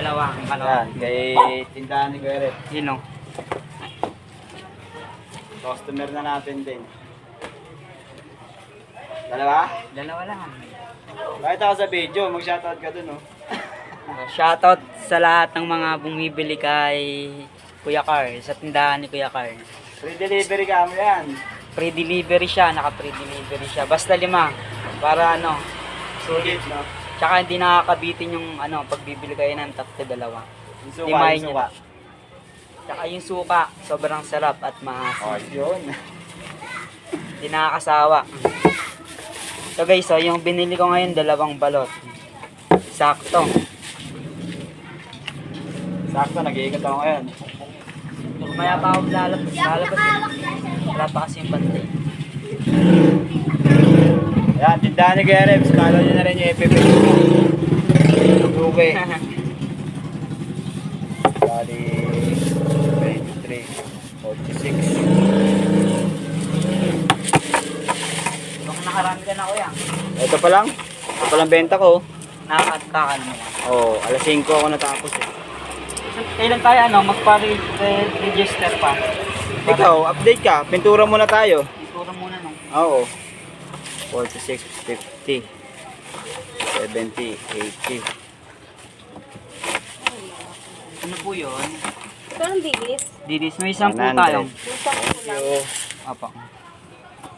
Dalawa, ang Yan, kalawa. kay tindahan ni Gueret. Yun o. Customer na natin din. Dalawa? Dalawa lang. Bakit ako sa video? Mag-shoutout ka dun, oh. Shoutout sa lahat ng mga bumibili kay Kuya Car, sa tindahan ni Kuya Car. Free delivery ka mo yan. Free delivery siya, naka-free delivery siya. Basta 5, para ano, Sulit, no? tsaka hindi nakakabitin yung ano, pagbibili kayo ng 3, 2. Yung suka, Timayin yung niya. suka. Tsaka yung suka, sobrang sarap at maasim. Oh, yun. Hindi nakakasawa. So guys, so yung binili ko ngayon, 2 balot. Sakto. Sakto, nag-iikot ako ngayon. Maya pa ako lalabas Wala pa kasi yung bantay. Ayan, tindahan ni Gueret. Follow nyo na rin yung FB. Okay. Bali, 23, 46. Baka nakarami ka na kuya. Ito pa lang. Ito pa lang benta ko. Nakakatakan mo. Oh, alas 5 ako natapos eh. So, kailan tayo magpa-register pa? Ikaw, update ka. Pintura muna tayo. Ituro muna nung. Oo. 46, 50, 70, 80. Ano po yun? Parang bilis. Didis, may 10 100. tayong. Gusto ko lang. Yo. Apa.